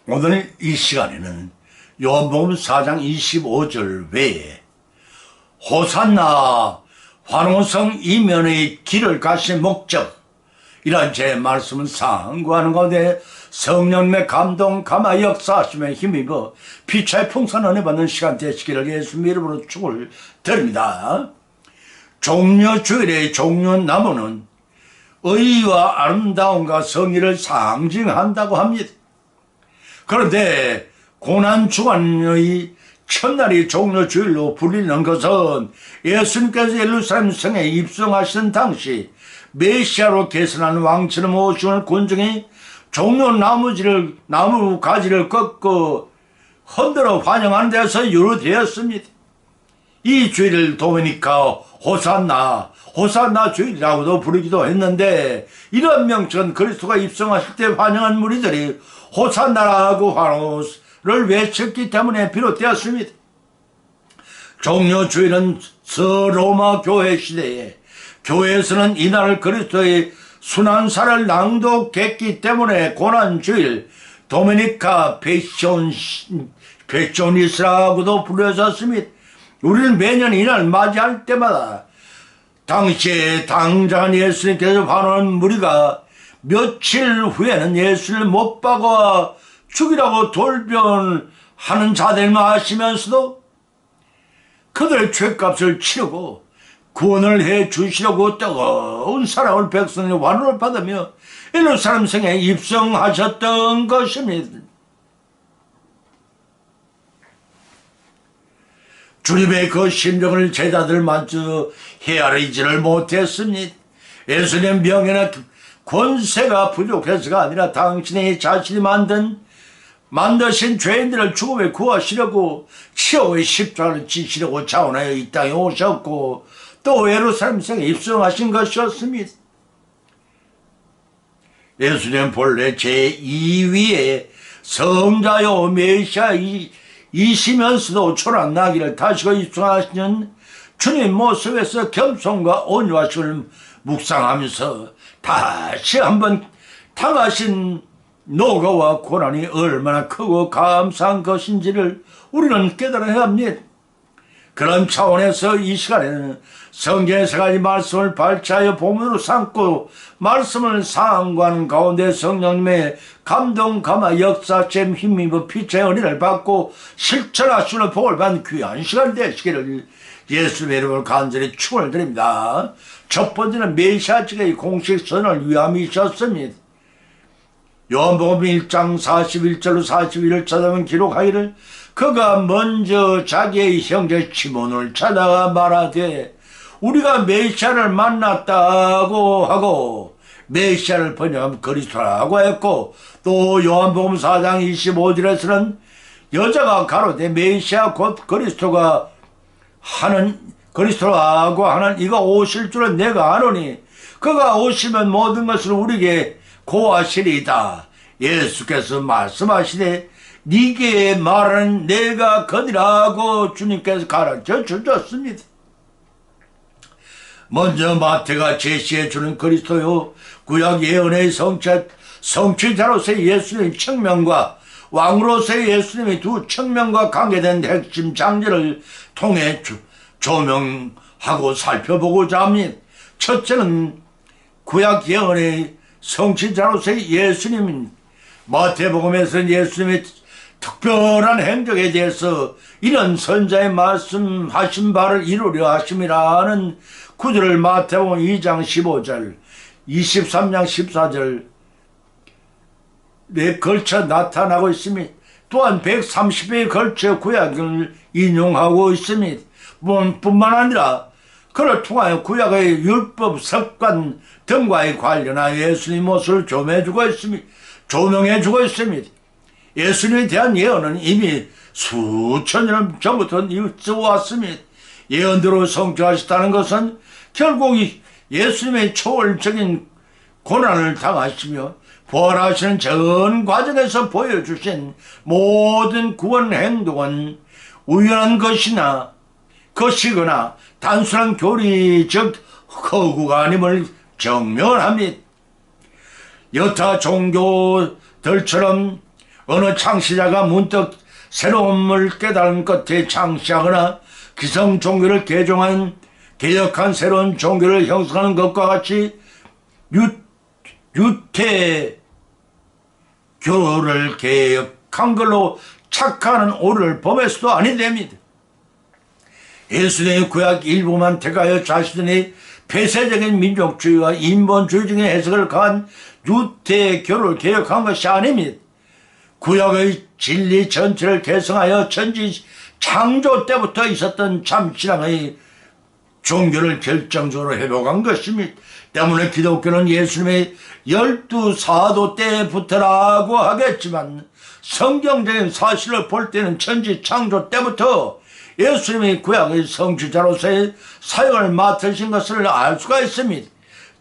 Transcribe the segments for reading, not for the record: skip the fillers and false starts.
오늘 이 시간에는 요한복음 4장 25절 외에 호산나 환호성 이면의 길을 가신 목적, 이런 제 말씀을 상고하는 가운데 성령님의 감동, 감화, 역사하심에 힘입어 피차의 풍성한 은혜 받는 시간 되시기를 예수님 이름으로 축을 드립니다. 종려주일의 종려나무는 의와 아름다움과 성의를 상징한다고 합니다. 그런데 고난주간의 첫날이 종려주일로 불리는 것은 예수님께서 예루살렘 성에 입성하시던 당시 메시아로 계승한 왕처럼 오심을 군중이 나무 가지를 꺾고 흔들어 환영하는 데서 유래되었습니다. 이 주일을 도미니카 호산나 주일이라고도 부르기도 했는데, 이런 명칭은 그리스도가 입성하실 때 환영한 무리들이 호산나라고 환호를 외쳤기 때문에 비롯되었습니다. 종려주일은 서로마 교회 시대에 교회에서는 이날 그리스도의 순환사를 낭독했기 때문에 고난주일 도미니카 패쇼니스라고도 불려졌습니다. 우리는 매년 이날 맞이할 때마다 당시에 당장한 예수님께서 환호한 무리가 며칠 후에는 예수를 못 박아 죽이라고 돌변하는 자들만 하시면서도 그들의 죄값을 치르고 구원을 해 주시려고 뜨거운 사랑을 백성의 환호를 받으며 예루살렘 성에 입성하셨던 것입니다. 주님의 그 심정을 제자들 마저 헤아리지를 못했습니다. 예수님 명예나 권세가 부족해서가 아니라 당신의 자신이 만드신 죄인들을 죽음에 구하시려고 치욕의 십자가를 지시려고 자원하여 이 땅에 오셨고 또 예루살렘 성에 입성하신 것이었습니다. 예수님 본래 제2위의 성자요 메시아이시면서도 초란 나귀를 타시고 입성하시는 주님 모습에서 겸손과 온유하심을 묵상하면서 다시 한번 당하신 노고와 고난이 얼마나 크고 감사한 것인지를 우리는 깨달아야 합니다. 그런 차원에서 이 시간에는 성경의 세 가지 말씀을 발췌하여 본문으로 삼고 말씀을 상고하는 가운데 성령님의 감동, 감화, 역사점 힘입어 피차의 은혜를 받고 실천하시는 복을 받는 귀한 시간 되시기를 예수님의 이름으로 간절히 축원을 드립니다. 첫 번째는 메시아 측의 공식 선언을 위함이셨습니다. 요한복음 1장 41절로 41절 찾아보면 기록하기를 그가 먼저 자기의 형제 시몬을 찾아가 말하되 우리가 메시아를 만났다고 하고 메시아를 번역하면 그리스도라고 했고, 또 요한복음 4장 25절에서는 여자가 가로되 메시아 곧 그리스도라고 하는 이가 오실 줄은 내가 아노니 그가 오시면 모든 것을 우리에게 고하시리이다. 예수께서 말씀하시되 네게 말하는 내가 거니라고 주님께서 가르쳐 주셨습니다. 먼저 마태가 제시해주는 그리스도요 구약 예언의 성취자로서의 예수님의 측면과 왕으로서의 예수님의 두 측면과 관계된 핵심 장면을 통해 조명하고 살펴보고자 합니다. 첫째는 구약 예언의 성취자로서의 예수님, 마태복음에서는 예수님의 특별한 행적에 대해서 이런 선자의 말씀하신 바를 이루려 하심이라는 구절을 마태복음 2장 15절, 23장 14절에 걸쳐 나타나고 있습니다. 또한 130회에 걸쳐 구약을 인용하고 있습니다. 뿐만 아니라 그를 통하여 구약의 율법, 습관 등과의 관련하여 예수님 모습을 조명해주고 있습니다. 예수님에 대한 예언은 이미 수천 년 전부터 있어 왔습니다. 예언대로 성취하셨다는 것은 결국 예수님의 초월적인 고난을 당하시며 부활하시는 전 과정에서 보여주신 모든 구원 행동은 우연한 것이거나 단순한 교리적 허구가 아님을 정명합니다. 여타 종교들처럼 어느 창시자가 문득 새로움을 깨달은 끝에 창시하거나 기성 종교를 개혁한 새로운 종교를 형성하는 것과 같이 유태교를 개혁한 걸로 착각하는 오류를 범해서도 아니 됩니다. 예수님의 구약 일부만 택하여 자신의 폐쇄적인 민족주의와 인본주의 중의 해석을 가한 유태교를 개혁한 것이 아닙니다. 구약의 진리 전체를 개성하여 천지 창조 때부터 있었던 참신앙의 종교를 결정적으로 회복한 것입니다. 때문에 기독교는 예수님의 12사도 때부터라고 하겠지만 성경적인 사실을 볼 때는 천지 창조 때부터 예수님이 구약의 성취자로서의 사역을 맡으신 것을 알 수가 있습니다.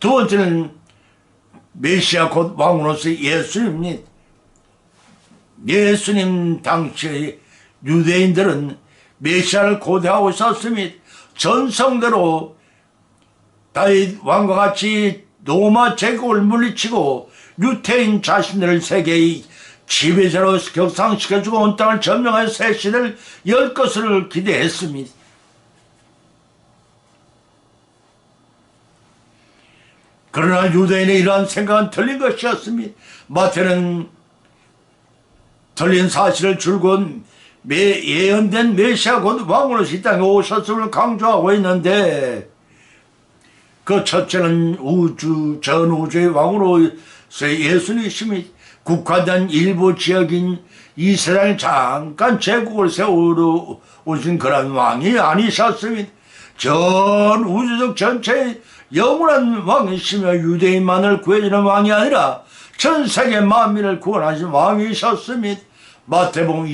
두 번째는 메시아 곧 왕으로서의 예수님입니다. 예수님 당시의 유대인들은 메시아를 고대하고 있었습니다. 전성대로 다윗 왕과 같이 로마 제국을 물리치고 유태인 자신들을 세계의 지배자로 격상시켜주고 온 땅을 점령할 새 시대를 열 것을 기대했습니다. 그러나 유대인의 이러한 생각은 틀린 것이었습니다. 마태는 틀린 사실을 줄곧 예언된 메시아 곧 왕으로서 이 땅에 오셨음을 강조하고 있는데, 그 첫째는 전 우주의 왕으로서의 예수님이십니다. 국화된 일부 지역인 이 세상에 잠깐 제국을 세우러 오신 그런 왕이 아니셨습니다. 전 우주적 전체의 영원한 왕이시며 유대인만을 구해주는 왕이 아니라 전 세계 만민을 구원하신 왕이셨습니다. 마태복음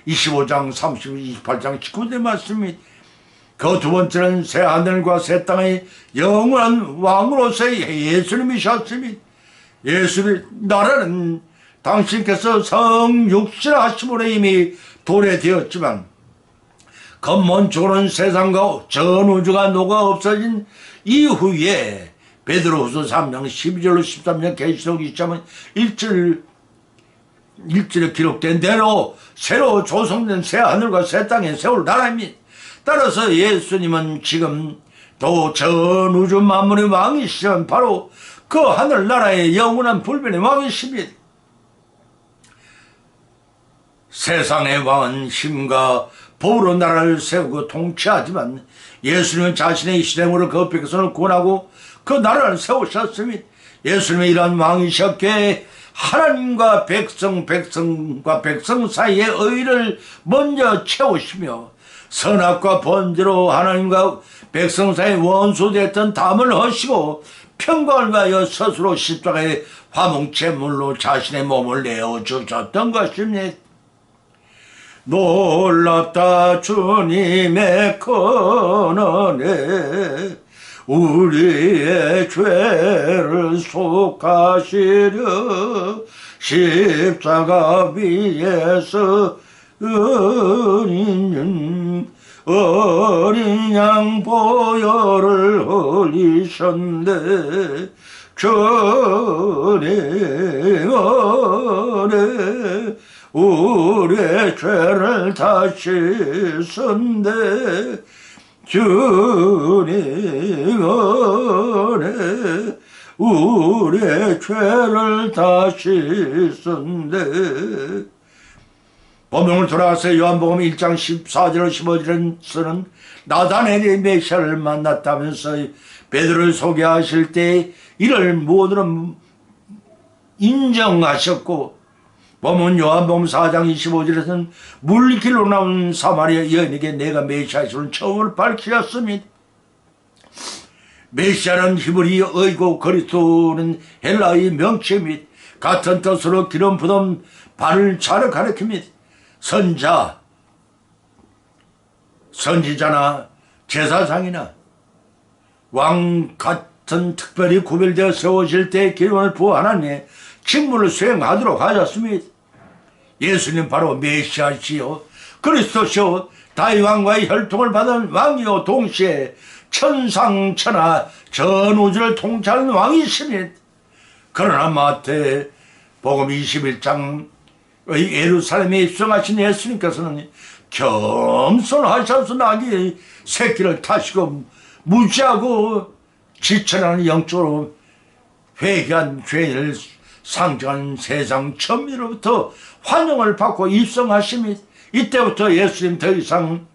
25장 30, 28장 19절 말씀입니다. 그 두 번째는 새 하늘과 새 땅의 영원한 왕으로서의 예수님이셨습니다. 예수의 나라는 당신께서 성육신하심으로 이미 도래되었지만 근본적으로는 세상과 전 우주가 녹아 없어진 이후에 베드로후서 3장 12절로 13절 계시록 2장 1절에 기록된 대로 새로 조성된 새 하늘과 새 땅에 세울 나라입니다. 따라서 예수님은 지금 또 전 우주 만물의 왕이시면 바로 그 하늘나라의 영원한 불변의 왕이십니다. 세상의 왕은 힘과 법으로 나라를 세우고 통치하지만 예수님은 자신의 실행으로 그 백성을 구원하고 그 나라를 세우셨습니다. 예수님이 이러한 왕이셨기에 하나님과 백성과 백성 사이의 의를 먼저 채우시며 선악과 번제로 하나님과 백성 사이의 원수됐던 담을 허시고 평강을 가하여 스스로 십자가의 화목제물로 자신의 몸을 내어주셨던 것입니다. 놀랍다 주님의 큰 은혜, 우리의 죄를 속하시려 십자가 위에서 어린 양 보혈을 흘리셨네. 주님 은혜 우리의 죄를 다 씻은데, 주님 은혜 우리의 죄를 다 씻은데. 본문을 돌아가서 요한복음 1장 14절 15절에서는 나다나엘이 메시아를 만났다면서 베드로를 소개하실 때 이를 모두는 인정하셨고, 본문 요한복음 4장 25절에서는 물길로 나온 사마리아 여인에게 내가 메시아임을 처음으로 밝히셨습니다. 메시아는 히브리어이고 그리스도는 헬라의 명칭입니다. 같은 뜻으로 기름 부은 발을 차를 가리킵니다. 선지자나 제사장이나 왕 같은 특별히 구별되어 세워질 때 기름을 부어 하나님의 직무를 수행하도록 하셨습니다. 예수님 바로 메시아시요 그리스도시요 다윗 왕과의 혈통을 받은 왕이요 동시에 천상천하 전 우주를 통치하는 왕이십니다. 그러나 마태복음 21장 예루살렘에 입성하신 예수님께서는 겸손하셔서 나귀 새끼를 타시고 무지하고 지천하는 영적으로 회개한 죄인을 상징하는 세상 천민으로부터 환영을 받고 입성하심이, 이때부터 예수님 더 이상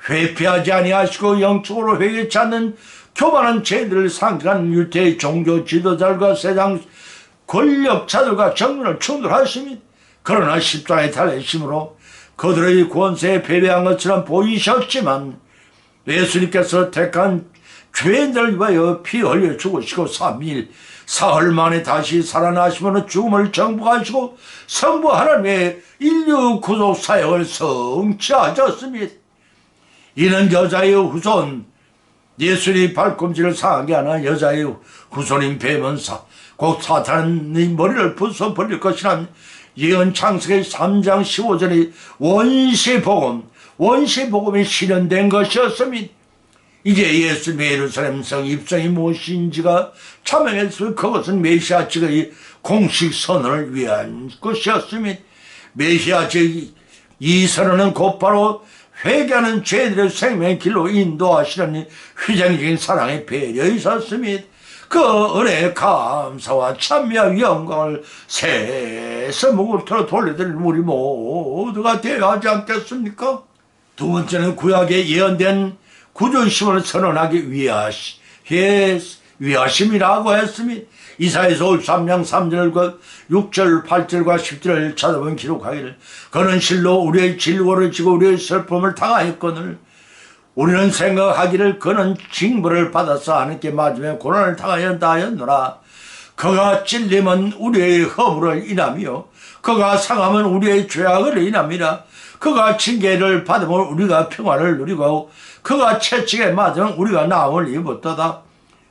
회피하지 아니하시고 영적으로 회개치 않는 교만한 죄인들을 상징하는 유대의 종교 지도자들과 세상 권력자들과 정면을 충돌하심이, 그러나 십자가에 달리심으로 그들의 권세에 패배한 것처럼 보이셨지만 예수님께서 택한 죄인들을 위하여 피 흘려 죽으시고 3일 사흘 만에 다시 살아나시면 죽음을 정복하시고 성부 하나님의 인류 구속 사역을 성취하셨습니다. 이는 여자의 후손, 예수님의 발꿈치를 상하게 하는 여자의 후손인 뱀은 곧 사탄의 머리를 부숴버릴 것이란 예언 창세기 3장 15절의 원시복음이 실현된 것이었습니다. 이제 예수님의 예루살렘 성 입성이 무엇인지가 참여했으면 그것은 메시아 측의 공식 선언을 위한 것이었습니다. 메시아 측의 이 선언은 곧바로 회개하는 죄들의 생명의 길로 인도하시는 휘장적인 사랑의 배려에 있었습니다. 그 은혜의 감사와 찬미와 영광을 새서목으로 돌려드릴 우리 모두가 되어야 하지 않겠습니까? 두 번째는 구약에 예언된 구주심을 선언하기 위하심이라고 했습니다. 이사야서 53장 3절과 6절 8절과 10절을 찾아보면 기록하기를, 그는 실로 우리의 질고를 지고 우리의 슬픔을 당하였거늘 우리는 생각하기를 그는 징벌을 받아서 하나님께 맞으며 고난을 당하였다 하였노라. 그가 찔림은 우리의 허물을 인하며 그가 상함은 우리의 죄악을 인함이라. 그가 징계를 받으면 우리가 평화를 누리고 그가 채찍에 맞으면 우리가 나음을 입었도다.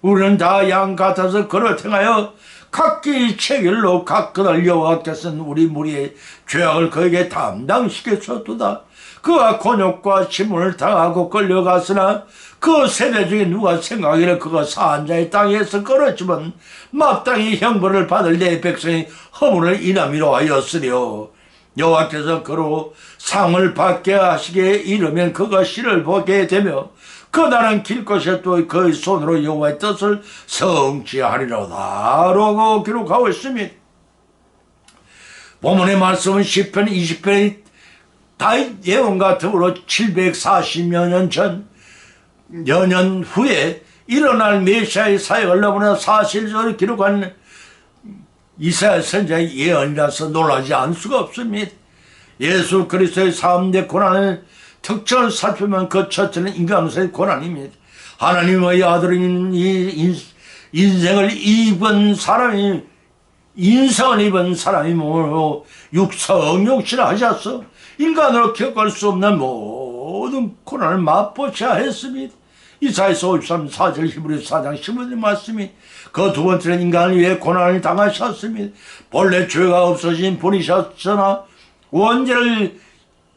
우리는 다 양 같아서 그를 행하여 각기 체결로 각 그날 여호와께서는 우리 무리의 죄악을 그에게 담당시켰었도다. 그가 곤욕과 침문을 당하고 끌려갔으나 그 세대 중에 누가 생각하기를 그가 사한 자의 땅에서 끌었지만 마땅히 형벌을 받을 내 백성이 허물을 인함이로 하였으려. 여호와께서 그로 상을 받게 하시기에 이르면 그가 씨를 보게 되며 그 나는 길 것에 또 그의 손으로 여호와의 뜻을 성취하리로다 라고 기록하고 있습니다. 본문의 말씀은 시편 20편의 다윗 예언과 더불어 740여 년 전, 여년 후에 일어날 메시아의 사역을 너무나 사실적으로 기록한 이사야 선지자의 예언이라서 놀라지 않을 수가 없습니다. 예수 그리스도의 3대 고난을 특징을 살피면 그 첫째는 인간으로서의 고난입니다. 하나님의 아들인 인생을 입은 사람이, 인성을 입은 사람이 뭐로 육성육신을 하셔서 인간으로 겪을 수 없는 모든 고난을 맛보셔야 했습니다. 이사야서 53, 4절 히브리서 4장 15절 말씀이, 그 두 번째는 인간을 위해 고난을 당하셨습니다. 본래 죄가 없어진 분이셨으나 원죄를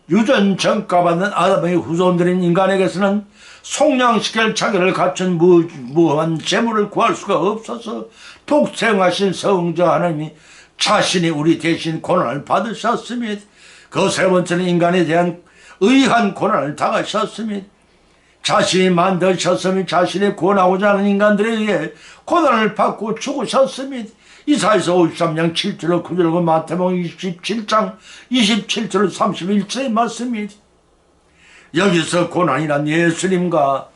유전 전가받는 아담의 후손들인 인간에게서는 속량시킬 자기를 갖춘 무한 재물을 구할 수가 없어서 독생하신 성자 하나님이 자신이 우리 대신 고난을 받으셨습니다. 그 세 번째는 인간에 대한 의한 고난을 당하셨습니다. 자신이 만드셨으며 자신이 구원하고자 하는 인간들에 의해 고난을 받고 죽으셨습니다. 이사야서 53장 7절로 9절과 마태복음 27장 27절로 31절의 말씀입니다. 여기서 고난이란 예수님과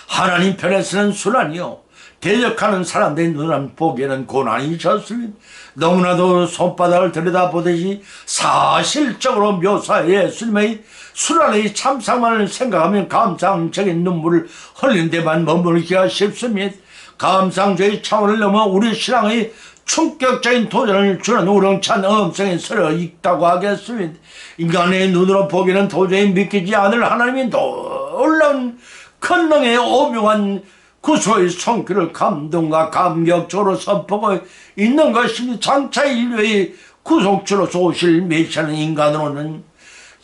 하나님 편에서는 순환이요, 대적하는 사람들의 눈을 보기에는 고난이셨습니다. 너무나도 손바닥을 들여다보듯이 사실적으로 묘사해 예수님의 순환의 참상만을 생각하면 감상적인 눈물을 흘리는 데만 머무르기가 쉽습니다. 감상적인 차원을 넘어 우리 신앙의 충격적인 도전을 주는 우렁찬 음성의 설을 읽다고 하겠습니다. 인간의 눈으로 보기는 도저히 믿기지 않을 하나님의 놀라운 큰 능의 오묘한 구소의 손길을 감동과 감격적으로 선포하고 있는 것입니다. 장차 인류의 구속주로서 오실 메시아는 인간으로는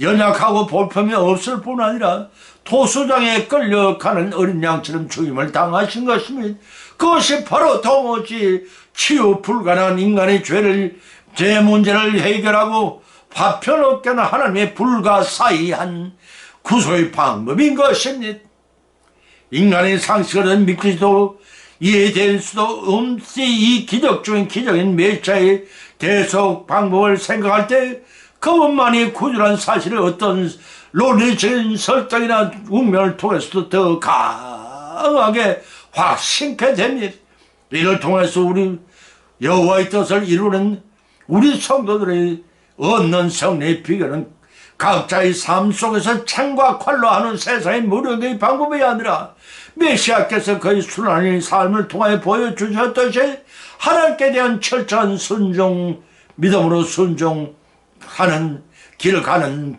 연약하고 볼품이 없을 뿐 아니라 도수장에 끌려가는 어린 양처럼 죽임을 당하신 것입니다. 그것이 바로 도무지 치유 불가능한 인간의 죄를 제 문제를 해결하고 화평 얻게 하는 하나님의 불가사의한 구속의 방법인 것입니다. 인간의 상식을 믿기도 이해될 수도 없이 이 기적 중인 기적인 메시아의 대속 방법을 생각할 때 그것만이 구주란 사실을 어떤 논리적인 설득이나 운명을 통해서도 더 강하게 확신케 됩니다. 이를 통해서 우리 여호와의 뜻을 이루는 우리 성도들의 얻는 성례의 비결은 각자의 삶 속에서 창과 칼로 하는 세상의 무력의 방법이 아니라 메시아께서 그의 순환의 삶을 통해 보여주셨듯이 하나님께 대한 철저한 순종, 믿음으로 순종하는 길을 가는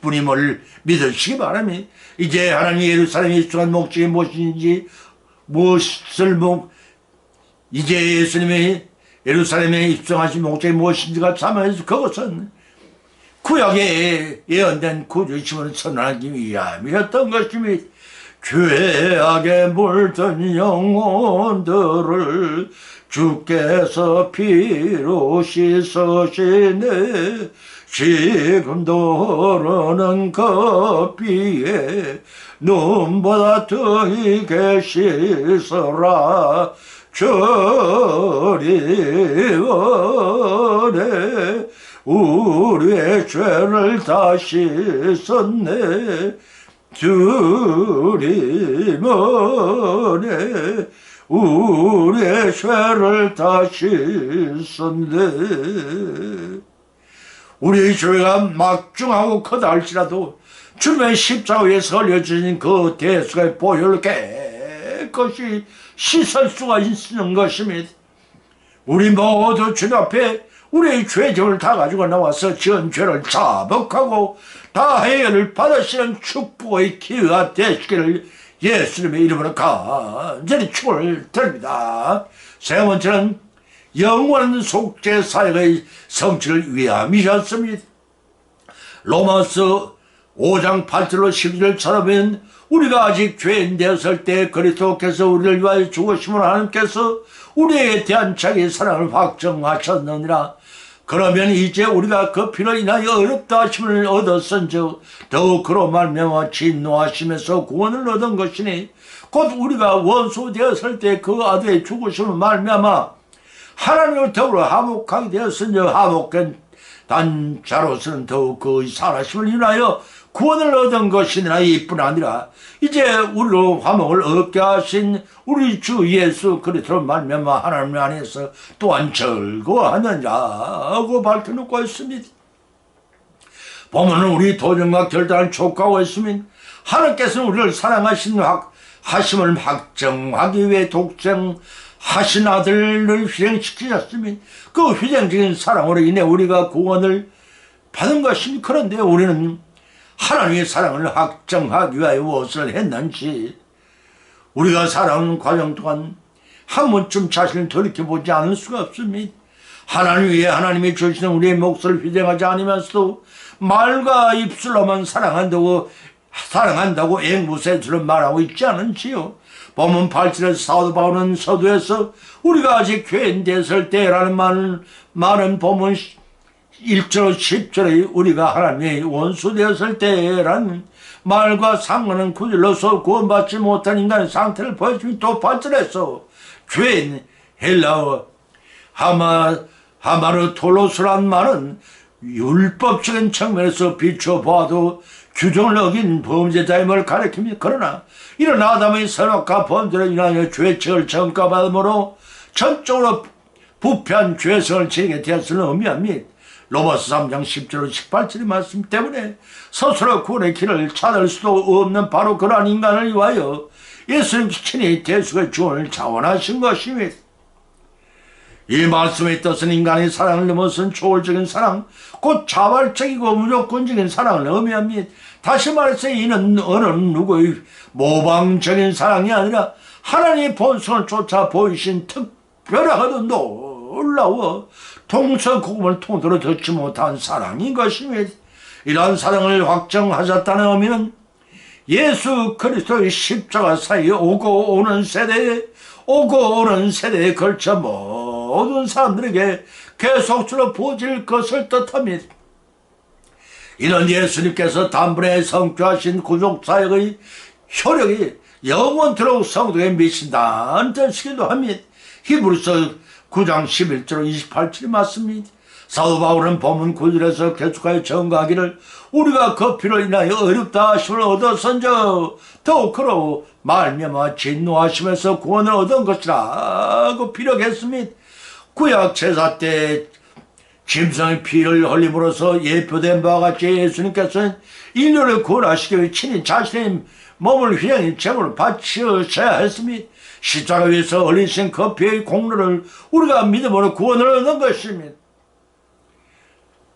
분임을 믿으시기 바랍니다. 이제 하나님이 예루살렘에 입성한 목적이 무엇인지, 이제 예수님이 예루살렘에 입성하신 목적이 무엇인지가 참여해서 그것은 구약에 예언된 구주심을 선언하기 위함이었던 것입니다. 죄악에 물든 영혼들을 주께서 피로 씻으시네. 지금도 흐르는 그 피에 눈보다 더이게 씻어라. 주리 원해 우리의 죄를 다 씻었네. 주리 원해 우리의 죄를 다 씻었네. 우리의 죄가 막중하고 크다 할지라도 주님의 십자가 위에서 흘려주신 그 대속의 보혈을 깨끗이 씻을 수가 있는 것입니다. 우리 모두 주님 앞에 우리의 죄정을 다 가지고 나와서 지은 죄를 자복하고 다 해결을 받으시는 축복의 기회가 되시기를 예수님의 이름으로 간절히 축원을 드립니다. 세 번째는 영원한 속죄 사역의 성취를 위함이셨습니다. 로마서 5장 8절로 12절 찾아보면 우리가 아직 죄인 되었을 때 그리스도께서 우리를 위하여 죽으심을 하나님께서 우리에 대한 자기의 사랑을 확정하셨느니라. 그러면 이제 우리가 그 피로 인하여 어렵다 하심을 얻었은즉 더욱 그로 말미암아 진노하심에서 구원을 얻은 것이니 곧 우리가 원수 되었을 때 그 아들의 죽으심을 말미암아 하나님을 더불어 화목하게 되었으니 화목한 자로서는 더욱 그 살아심을 인하여 구원을 얻은 것이니라. 이뿐 아니라 이제 우리로 화목을 얻게 하신 우리 주 예수 그리스도로 말미암아 하나님 안에서 또한 즐거워하느니라고 밝혀놓고 있습니다. 보면은 우리 도전과 결단을 촉구하고 있으면 하나님께서는 우리를 사랑하신 하심을 확정하기 위해 독생하신 아들을 희생시키셨으면 그 희생적인 사랑으로 인해 우리가 구원을 받은 것입니다. 그런데 우리는 하나님의 사랑을 확정하기 위하여 무엇을 했는지 우리가 살아오는 과정 동안 한 번쯤 자신을 돌이켜보지 않을 수가 없습니다. 하나님 위해 하나님이 주시는 우리의 몫을 희생하지 않으면서도 말과 입술로만 사랑한다고 앵무새처럼 말하고 있지 않은지요. 보면 8절에서 사도 바울은 서두에서 우리가 아직 죄인 되었을 때라는 말은 보면 1절 10절에 우리가 하나님의 원수 되었을 때라는 말과 상관은 구절로서 구원받지 못한 인간의 상태를 보여주니 또 8절에서 죄인 헬라어 하마르톨로스란 말은 율법적인 측면에서 비춰봐도 규정을 어긴 범죄자임을 가리킵니다. 그러나 이런 아담의 선악과 범죄로 인하여 죄책을 전가받음으로 전적으로 부패한 죄성을 지니게 되었음을 의미합니다. 로마서 3장 10절 18절의 말씀 때문에 스스로 구원의 길을 찾을 수도 없는 바로 그러한 인간을 위하여 예수님 친히 대속의 구원을 자원하신 것입니다. 이 말씀의 뜻은 인간의 사랑을 넘어선 초월적인 사랑, 곧 자발적이고 무조건적인 사랑을 의미합니다. 다시 말해서 이는 어느 누구의 모방적인 사랑이 아니라 하나님의 본성을 쫓아 보이신 특별하고도 놀라워 동서고금을 통으로 듣지 못한 사랑인 것입니다. 이러한 사랑을 확정하셨다는 의미는 예수 그리스도의 십자가 사이에 오고 오는 세대에 걸쳐 모든 사람들에게 계속적으로 부어질 것을 뜻합니다. 이런 예수님께서 단번에 성취하신 구속사역의 효력이 영원토록 성도에 미친다는 뜻이기도 합니다. 히브리서 9장 11절 28절이 맞습니다. 사도 바울은 본문 9절에서 계속하여 증거하기를 우리가 그 피로 인하여 어렵다 하심을 얻었은즉 더욱 그로 말미암아 진노하심에서 구원을 얻은 것이라고 피력했습니다. 구약 제사 때 짐승의 피를 흘림으로써 예표된 바와 같이 예수님께서는 인류를 구원하시기 위해 친히 자신의 몸을 휘양히 제물로 바치셔야 했습니다. 십자가 위에서 흘리신 그 피의 공로를 우리가 믿음으로 구원을 얻는 것입니다.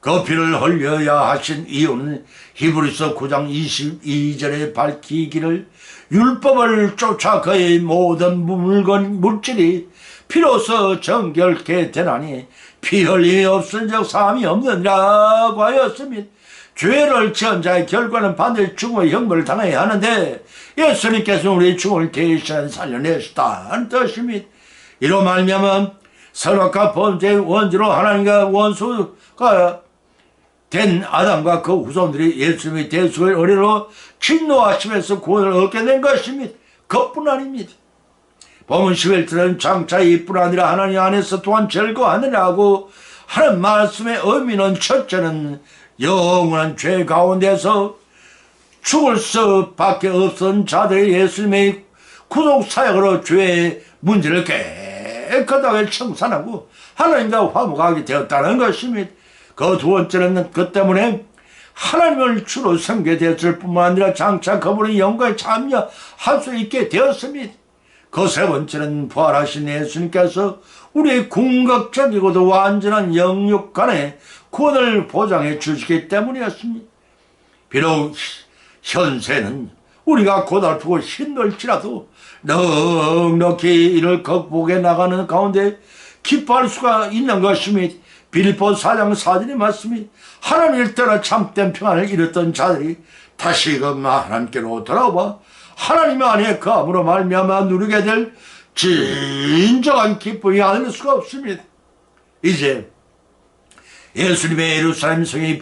그 피를 흘려야 하신 이유는 히브리서 9장 22절에 밝히기를 율법을 쫓아 그의 모든 물질이 피로서 정결케 되나니 피 흘림이 없은즉 사함이 없느니라고 하였습니다. 죄를 지은 자의 결과는 반드시 죽음의 형벌을 당해야 하는데 예수님께서 우리의 죽음을 대신 살려내셨다는 뜻입니다. 이로 말미암아 선악과 범죄의 원죄로 하나님과 원수가 된 아담과 그 후손들이 예수님의 대속의 은혜로 진노하심에서 구원을 얻게 된 것입니다. 그뿐 아닙니다. 본문 11절은 장차 이뿐 아니라 하나님 안에서 또한 즐거워하느라고 하는 말씀의 의미는 첫째는 영원한 죄 가운데서 죽을 수밖에 없은 자들의 예수님의 구속사역으로 죄의 문제를 깨끗하게 청산하고 하나님과 화목하게 되었다는 것입니다. 그 두 번째는 그 때문에 하나님을 주로 섬기게 되었을 뿐만 아니라 장차 그분의 영광에 참여할 수 있게 되었습니다. 그 세 번째는 부활하신 예수님께서 우리의 궁극적이고도 완전한 영육 간의 구원을 보장해 주시기 때문이었습니다. 비록 현세는 우리가 고달프고 힘들지라도 넉넉히 이를 극복해 나가는 가운데 기뻐할 수가 있는 것입니다. 빌립보 4장 4절이 맞습니다. 하나님을 떠나 참된 평안을 잃었던 자들이 다시금 하나님께로 돌아와 하나님 안에 거함으로 말미암아 누리게 될 진정한 기쁨이 아닐 수가 없습니다. 이제 예수님의 예루살렘 성에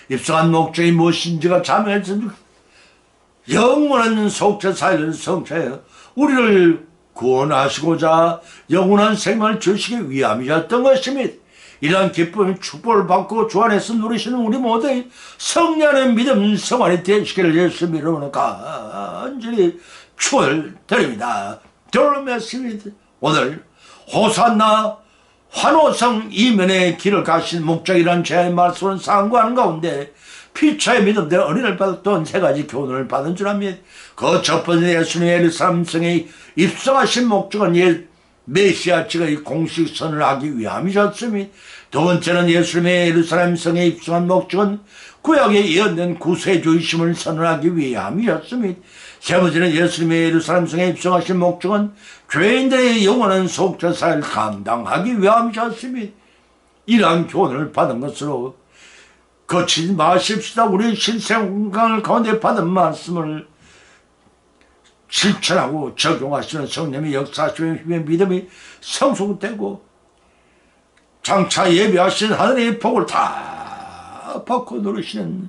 입성한 목적이 무엇인지가 자명해졌습니다. 영원한 속죄 사역을 성취하여 우리를 구원하시고자 영원한 생명을 주시기 위함이었던 것입니다. 이러한 기쁨의 축복을 받고 주 안에서 누리시는 우리 모두의 성령의 믿음 성환이 되시기를 예수님 이름으로 간절히 축원드립니다. 결론 맺습니다. 오늘 호산나 환호성 이면의 길을 가신 목적이라는 제 말씀을 상고하는 가운데 피차의 믿음대 은혜를 받았던 세 가지 교훈을 받은 줄 압니다. 그 첫 번째 예수님의 예루살렘 성에 입성하신 목적은 메시아 측의 공식 선을 하기 위함이셨습니다. 두 번째는 예수님의 예루살렘 성에 입성한 목적은 구약에 예언된 구세주이심을 선언하기 위함이었습니다. 세 번째는 예수님의 예루살렘 성에 입성하신 목적은 죄인들의 영원한 속죄사를 감당하기 위함이셨습니다. 이러한 교훈을 받은 것으로 거치지 마십시다. 우리 신생활 가운데 받은 말씀을 실천하고 적용하시는 성령의 역사하시는 힘의 믿음이 성숙되고 장차 예비하신 하늘의 복을 다 받고 누리시는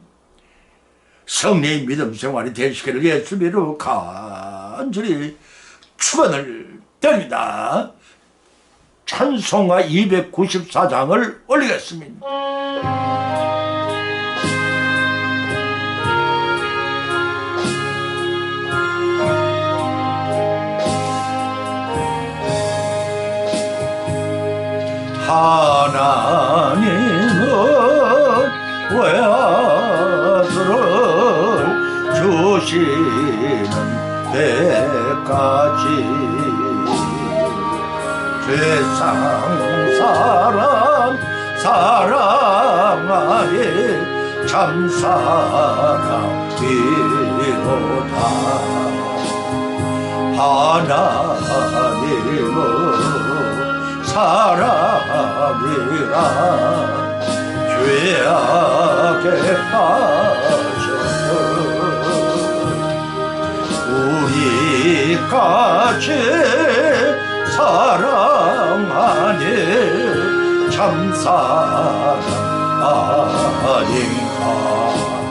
성령의 믿음 생활이 되시기를 예수님으로 간절히 축원을 드립니다. 찬송가 294장을 올리겠습니다. 하나님은 외아들을 주시는 때까지 세상 사람 사랑하에 참 사랑이로다. 하나님은 사랑이라 죄악에 빠져서 우리까지 사랑하니 참사랑 아닌가.